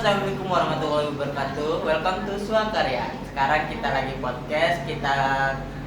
Assalamualaikum warahmatullahi wabarakatuh. Welcome to Swakarya. Sekarang kita lagi podcast. Kita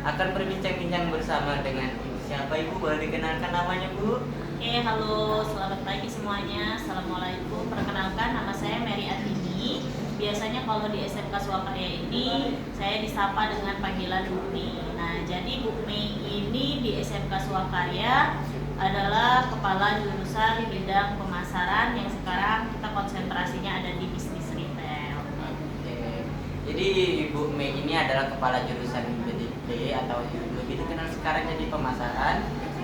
akan berbincang-bincang bersama dengan siapa Ibu? Boleh dikenalkan namanya Bu? Oke, halo, selamat pagi semuanya. Assalamualaikum. Perkenalkan, nama saya Mary Atini. Biasanya kalau di SMK Swakarya ini saya disapa dengan panggilan Bu Mi. Nah, jadi Bu Mi ini di SMK Swakarya adalah kepala jurusan bidang pemasaran yang sekarang kita konsentrasinya ada di bisnis retail. Oke. Jadi Ibu Mei ini adalah kepala jurusan BDP atau lebih dikenal sekarang jadi pemasaran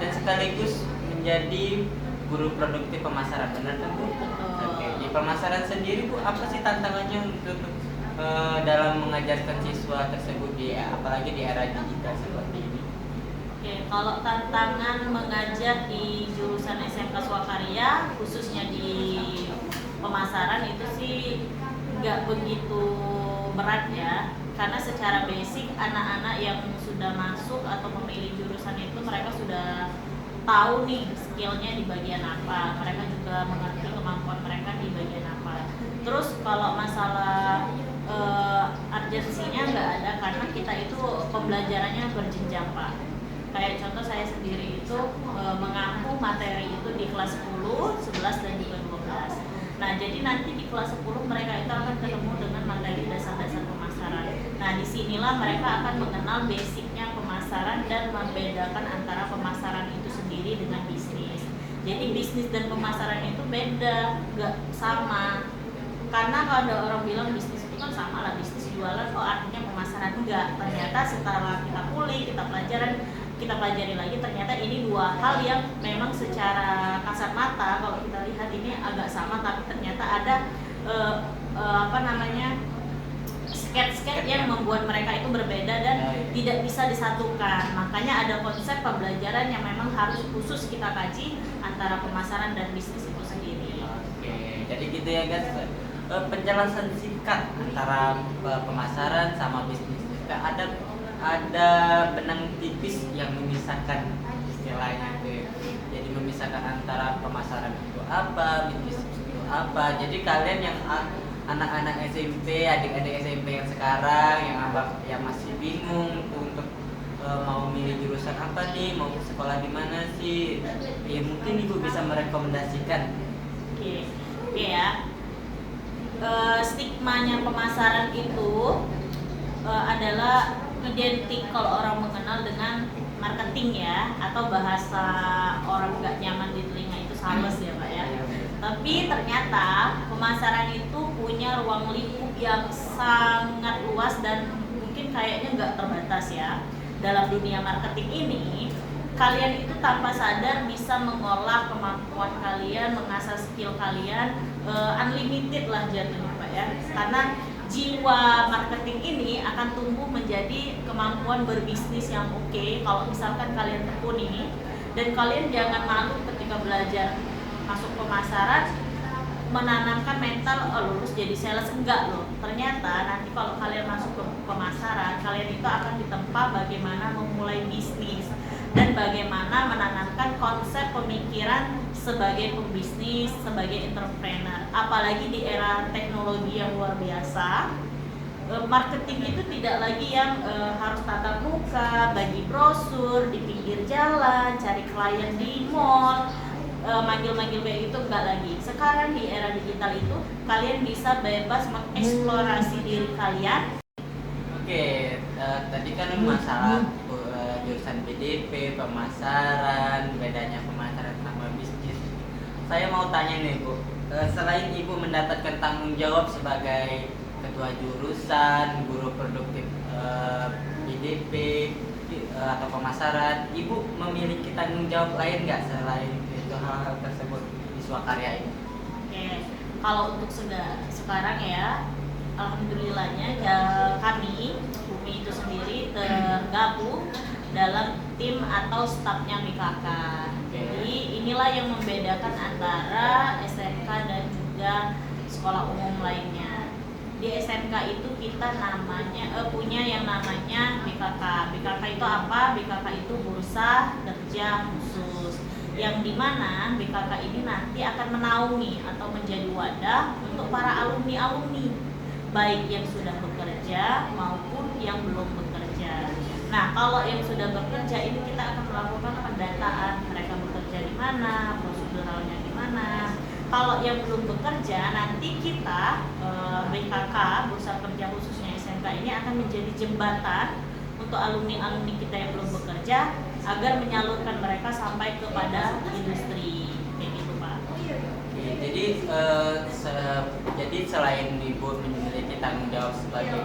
dan sekaligus menjadi guru produktif pemasaran, benar kan Bu? Oke. Di pemasaran sendiri Bu, apa sih tantangannya untuk dalam mengajarkan siswa tersebut apalagi di era digital seperti ini? Oke, kalau tantangan mengajar di jurusan SMK Swakarya, khususnya di pemasaran itu sih nggak begitu berat ya, karena secara basic anak-anak yang sudah masuk atau memilih jurusan itu mereka sudah tahu nih skillnya di bagian apa, mereka juga mengerti kemampuan mereka di bagian apa. Terus kalau masalah urgensinya nggak ada karena kita itu pembelajarannya berjenjang Pak. Kayak contoh saya sendiri itu mengaku materi itu di kelas 10, 11 dan juga 12. Nah, jadi nanti di kelas 10 mereka itu akan ketemu dengan materi dasar-dasar pemasaran. Nah, disinilah mereka akan mengenal basicnya pemasaran dan membedakan antara pemasaran itu sendiri dengan bisnis. Jadi bisnis dan pemasaran itu beda, nggak sama. Karena kalau ada orang bilang bisnis itu kan sama lah, bisnis jualan, oh artinya pemasaran, enggak. Ternyata setelah kita kulik, kita pelajari lagi, ternyata ini dua hal yang memang secara kasat mata kalau kita lihat ini agak sama, tapi ternyata ada skate yang membuat mereka itu berbeda dan tidak bisa disatukan. Makanya ada konsep pembelajaran yang memang harus khusus kita kaji antara pemasaran dan bisnis itu sendiri. Oke, jadi gitu ya guys. Penjelasan singkat antara pemasaran sama bisnis. Ada benang tipis yang memisahkan istilahnya itu. Jadi memisahkan antara pemasaran itu apa, bisnis itu apa. Jadi kalian yang anak-anak SMP, adik-adik SMP yang sekarang yang masih bingung untuk mau milih jurusan apa nih, mau sekolah di mana sih? Ya mungkin Ibu bisa merekomendasikan. Oke ya. Stigmanya pemasaran itu adalah identik kalau orang mengenal dengan marketing ya, atau bahasa orang nggak nyaman di telinga itu sales ya Pak ya. Tapi ternyata pemasaran itu punya ruang lingkup yang sangat luas dan mungkin kayaknya nggak terbatas ya. Dalam dunia marketing ini, kalian itu tanpa sadar bisa mengolah kemampuan kalian, mengasah skill kalian, unlimited lah jatuhnya Pak ya. Karena jiwa marketing ini akan tumbuh menjadi kemampuan berbisnis yang oke kalau misalkan kalian tekuni, dan kalian jangan malu ketika belajar masuk pemasaran menanamkan mental lulus jadi sales, enggak loh. Ternyata nanti kalau kalian masuk ke pemasaran, kalian itu akan ditempa bagaimana memulai bisnis dan bagaimana menanamkan konsep pemikiran sebagai pembisnis, sebagai entrepreneur. Apalagi di era teknologi yang luar biasa, marketing itu tidak lagi yang harus tatap muka, bagi brosur di pinggir jalan, cari klien di mall, manggil-manggil kayak gitu, enggak lagi. Sekarang di era digital itu kalian bisa bebas mengeksplorasi diri kalian. Oke, tadi kan masalah jurusan BDP, pemasaran, bedanya pemasaran sama bisnis. Saya mau tanya nih Bu, selain Ibu mendapatkan tanggung jawab sebagai ketua jurusan, guru produktif BDP atau pemasaran, Ibu memiliki tanggung jawab lain nggak selain itu hal-hal tersebut di Swakarya ini? Oke, kalau untuk sekarang ya, alhamdulillahnya kami Bumi itu sendiri tergabung dalam tim atau stafnya BKK. Jadi inilah yang membedakan antara SMK dan juga sekolah umum lainnya. Di SMK itu kita punya yang namanya BKK. BKK itu apa? BKK itu bursa kerja khusus. yang dimana BKK ini nanti akan menaungi atau menjadi wadah untuk para alumni-alumni baik yang sudah bekerja maupun yang belum bekerja. Nah, kalau yang sudah bekerja ini kita akan melakukan pendataan mereka bekerja di mana, proseduralnya di mana. Kalau yang belum bekerja, nanti kita BKK, Bursa Kerja Khususnya SMK ini akan menjadi jembatan untuk alumni-alumni kita yang belum bekerja agar menyalurkan mereka sampai kepada industri, kayak gitu Pak. Oke, jadi selain Ibu memiliki tanggung jawab sebagai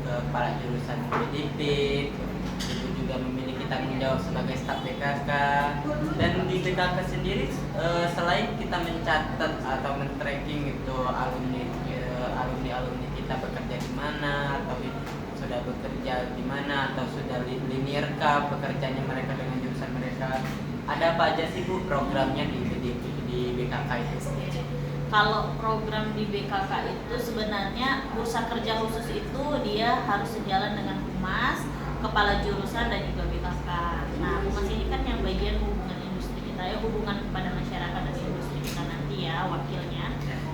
kepala jurusan pendidik, Ibu juga memiliki tanggung jawab sebagai staf BKK. Dan di BKK sendiri, selain kita mencatat atau men-tracking itu alumni kita bekerja di mana, atau sudah bekerja di mana, atau sudah linear kah pekerjaannya mereka dengan jurusan mereka, ada apa aja sih Bu programnya di BKK itu? Kalau program di BKK itu sebenarnya Bursa Kerja Khusus itu dia harus sejalan dengan Humas, Kepala Jurusan dan juga BKK. Nah, Humas ini kan yang bagian hubungan industri kita ya, hubungan kepada masyarakat dan industri kita nanti ya, wakilnya.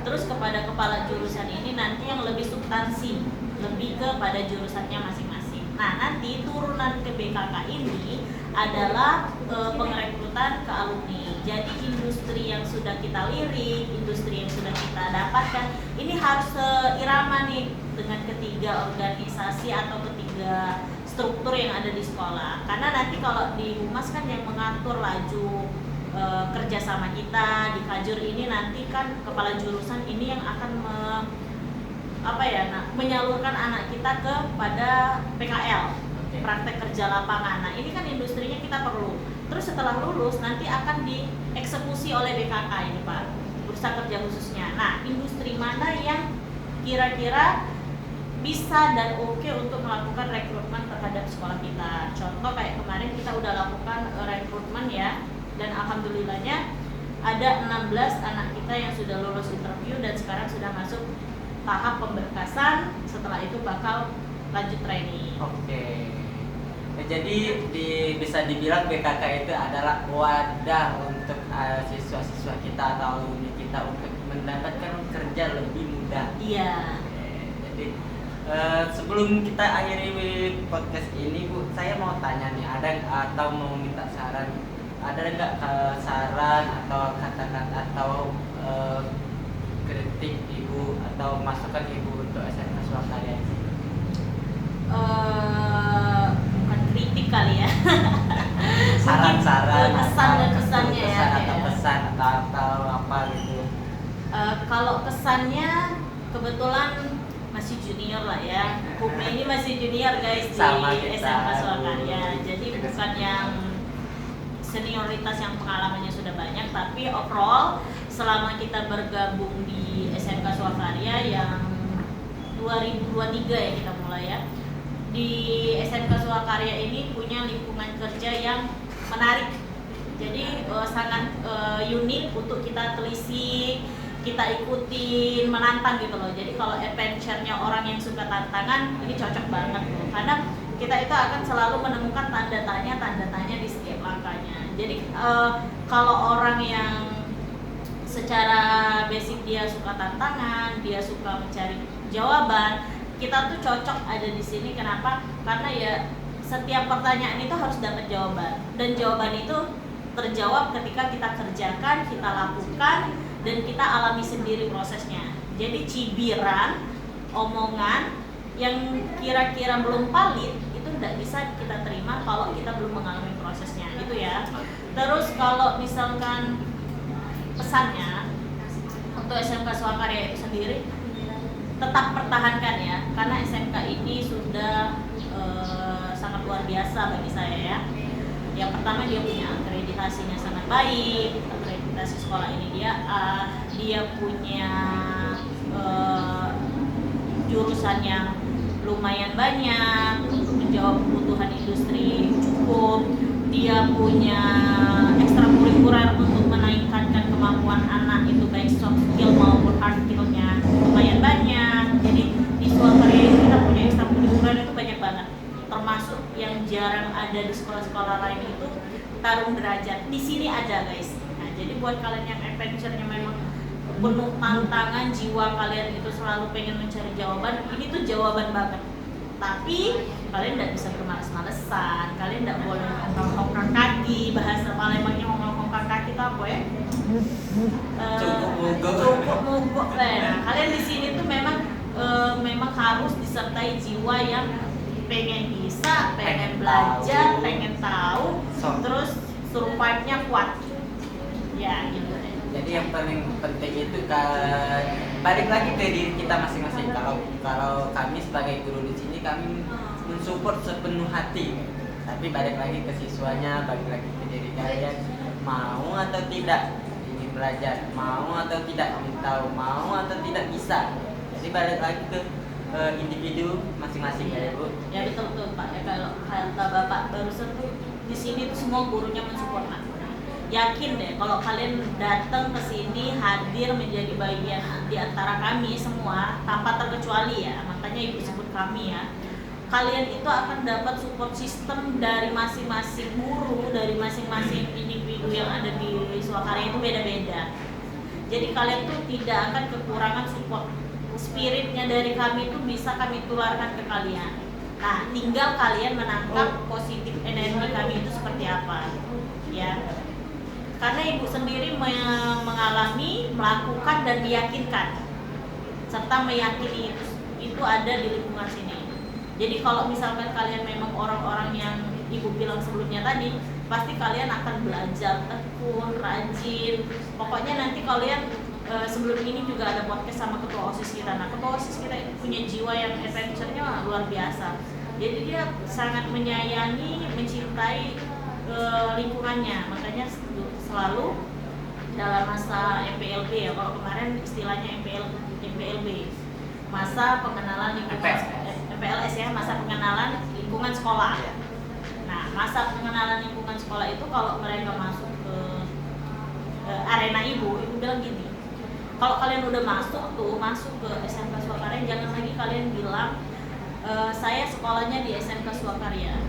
Terus kepada Kepala Jurusan ini nanti yang lebih substansi, lebih kepada jurusannya masing-masing. Nah, nanti turunan ke BKK ini adalah pengrekrutan ke alumni. Jadi industri yang sudah kita lirik, industri yang sudah kita dapatkan, ini harus seirama nih dengan ketiga organisasi atau ketiga struktur yang ada di sekolah. Karena nanti kalau di Humas kan yang mengatur laju kerjasama kita, di Kajur ini nanti kan kepala jurusan ini yang akan menyalurkan anak kita kepada PKL, praktek kerja lapangan. Nah, ini kan industrinya kita perlu. Terus setelah lulus nanti akan dieksekusi oleh BKK ini Pak, Bursa Kerja Khususnya. Nah, industri mana yang kira-kira bisa dan oke untuk melakukan rekrutmen terhadap sekolah kita. Contoh kayak kemarin kita udah lakukan rekrutmen ya, dan alhamdulillahnya ada 16 anak kita yang sudah lulus interview dan sekarang sudah masuk tahap pemberkasan. Setelah itu bakal lanjut training. Oke. Jadi bisa dibilang BKK itu adalah wadah untuk siswa-siswa kita atau alumni kita untuk mendapatkan kerja lebih mudah. Iya. Jadi sebelum kita akhiri podcast ini Bu, saya mau tanya nih, atau mau minta saran, ada nggak saran atau kata-kata atau kritik Ibu atau masukan Ibu untuk SMK Swakarya? Bukan kritik kali ya. Saran-saran pesan dan pesannya ya, atau pesan atau apa gitu. Kalau kesannya kebetulan masih junior lah ya. Hukumnya ini masih junior guys di SMK Swakarya. Jadi bukan yang senioritas yang pengalamannya sudah banyak, tapi overall selama kita bergabung di SMK Swakarya yang 2023 ya kita mulai ya. Di SMK Swakarya ini punya lingkungan kerja yang menarik. Jadi sangat unik untuk kita telisik, kita ikutin, menantang gitu loh. Jadi kalau adventure-nya orang yang suka tantangan ini cocok banget loh. Karena kita itu akan selalu menemukan tanda tanya di setiap langkahnya. Jadi kalau orang yang secara basic dia suka tantangan, dia suka mencari jawaban, kita tuh cocok ada di sini. Kenapa? Karena ya setiap pertanyaan itu harus dapat jawaban, dan jawaban itu terjawab ketika kita kerjakan, kita lakukan, dan kita alami sendiri prosesnya. Jadi cibiran, omongan yang kira-kira belum valid itu tidak bisa kita terima kalau kita belum mengalami prosesnya, itu ya. Terus kalau misalkan pesannya untuk SMK Swakarya itu sendiri, tetap pertahankan ya, karena SMK ini sudah sangat luar biasa bagi saya ya. Yang pertama dia punya akreditasinya sangat baik, akreditasi sekolah ini dia punya jurusan yang lumayan banyak untuk menjawab kebutuhan industri cukup, dia punya ekstrakurikuler untuk menaikkan kemampuan anak itu baik soft skill maupun hard skill-nya lumayan banyak. Jadi di Swakarya ini kita punya ekstrakurikuler itu banyak banget, termasuk yang jarang ada di sekolah-sekolah lain itu tarung derajat. Di sini ada guys, Jadi buat kalian yang adventure-nya memang penuh tantangan, jiwa kalian itu selalu pengen mencari jawaban, ini tuh jawaban banget. Tapi kalian tidak bisa bermalas-malesan, kalian tidak boleh hongkang kaki. Bahasa Palembangnya hongkang kaki itu apa ya? Cukup mogok. Nah, kalian di sini tuh memang harus disertai jiwa yang pengen bisa, pengen belajar, pengen tahu, terus survive-nya kuat. Ya gitu deh. Jadi yang paling penting itu balik lagi ke diri kita masing-masing. Kalau kami sebagai guru di sini kami mensupport sepenuh hati. Tapi balik lagi ke siswanya, balik lagi ke diri kalian, mau atau tidak ingin belajar, mau atau tidak ingin tahu, mau atau tidak bisa. Jadi balik lagi ke individu masing-masing ya Bu. Ya betul Pak. Ya kalau kata Bapak barusan tuh di sini tuh semua gurunya mensupport Pak. Yakin deh kalau kalian datang ke sini hadir menjadi bagian di antara kami semua tanpa terkecuali ya. Makanya Ibu sebut kami ya. Kalian itu akan dapat support system dari masing-masing guru, dari masing-masing individu yang ada di Swakarya itu beda-beda. Jadi kalian tuh tidak akan kekurangan support. Spiritnya dari kami itu bisa kami tularkan ke kalian. Nah, tinggal kalian menangkap positif energi kami itu seperti apa, ya. Karena Ibu sendiri mengalami, melakukan dan meyakinkan, serta meyakini itu ada di lingkungan sini. Jadi kalau misalkan kalian memang orang-orang yang Ibu bilang sebelumnya tadi, pasti kalian akan belajar tekun, rajin. Pokoknya nanti kalian sebelum ini juga ada podcast sama ketua OSIS kita. Nah, ketua OSIS kita punya jiwa yang adventure-nya luar biasa. Jadi dia sangat menyayangi, mencintai lingkungannya. Makanya selalu dalam masa MPLB ya, kalau kemarin istilahnya MPLB, masa pengenalan lingkungan MPLS ya, masa pengenalan lingkungan sekolah. Nah, masa pengenalan lingkungan sekolah itu kalau mereka masuk ke arena Ibu bilang gini, kalau kalian udah masuk ke SMK Swakarya, jangan lagi kalian bilang saya sekolahnya di SMK Swakarya,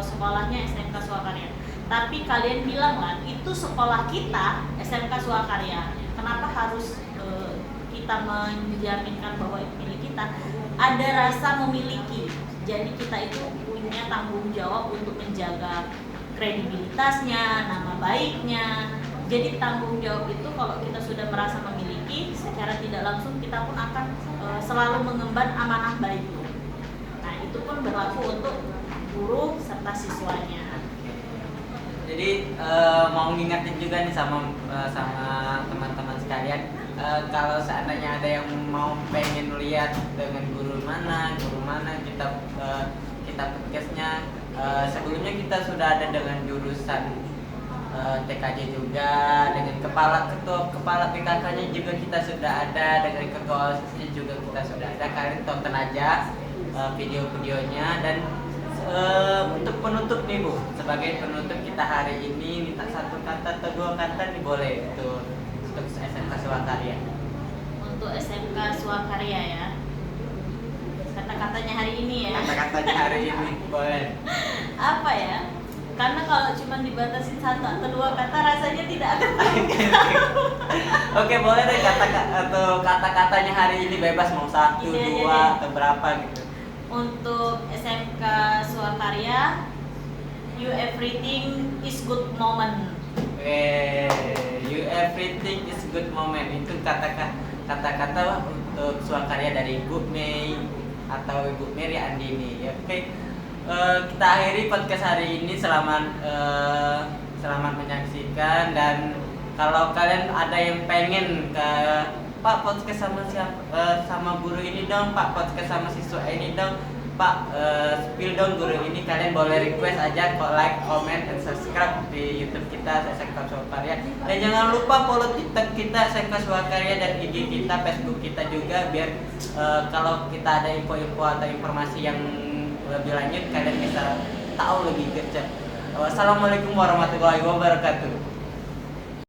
sekolahnya SMK Swakarya. Tapi kalian bilang lah, itu sekolah kita SMK Swakarya. Kenapa harus kita menjaminkan bahwa itu milik kita? Ada rasa memiliki. Jadi kita itu punya tanggung jawab untuk menjaga kredibilitasnya, nama baiknya. Jadi tanggung jawab itu kalau kita sudah merasa memiliki, secara tidak langsung kita pun akan selalu mengemban amanah baik itu. Nah, itu pun berlaku untuk guru serta siswanya. Jadi mau ngingetin juga nih sama teman-teman sekalian, kalau seandainya ada yang mau pengen lihat dengan guru mana kita podcastnya, sebelumnya kita sudah ada dengan jurusan TKJ juga, dengan kepala PKK-nya juga kita sudah ada, dengan ketua OSIS-nya juga kita sudah ada. Kalian tonton aja video-videonya. Dan untuk penutup nih Bu, sebagai penutup kita hari ini minta satu kata atau dua kata nih boleh untuk SMK Swakarya. Untuk SMK Swakarya ya, kata-katanya hari ini ya. Kata-katanya hari ini boleh. Apa ya? Karena kalau cuma dibatasin satu atau dua kata rasanya tidak akan. Oke, boleh deh kata-katanya hari ini bebas, mau satu, dua atau berapa gitu. Untuk SMK Swakarya, you everything is good moment. You everything is good moment, itu kata-kata untuk Swakarya dari Ibu Mei atau Ibu Mary Andini. Oke. Kita akhiri podcast hari ini. Selamat menyaksikan, dan kalau kalian ada yang pengen ke Pak podcast sama guru ini dong, Pak podcast sama siswa ini dong, Pak spill dong guru ini, kalian boleh request aja, kok like, comment, and subscribe di YouTube kita SMK Swakarya. Dan jangan lupa follow TikTok kita SMK Swakarya dan IG kita, Facebook kita juga, biar kalau kita ada info-info atau informasi yang lebih lanjut kalian bisa tahu lebih gercep. Wassalamualaikum warahmatullahi wabarakatuh.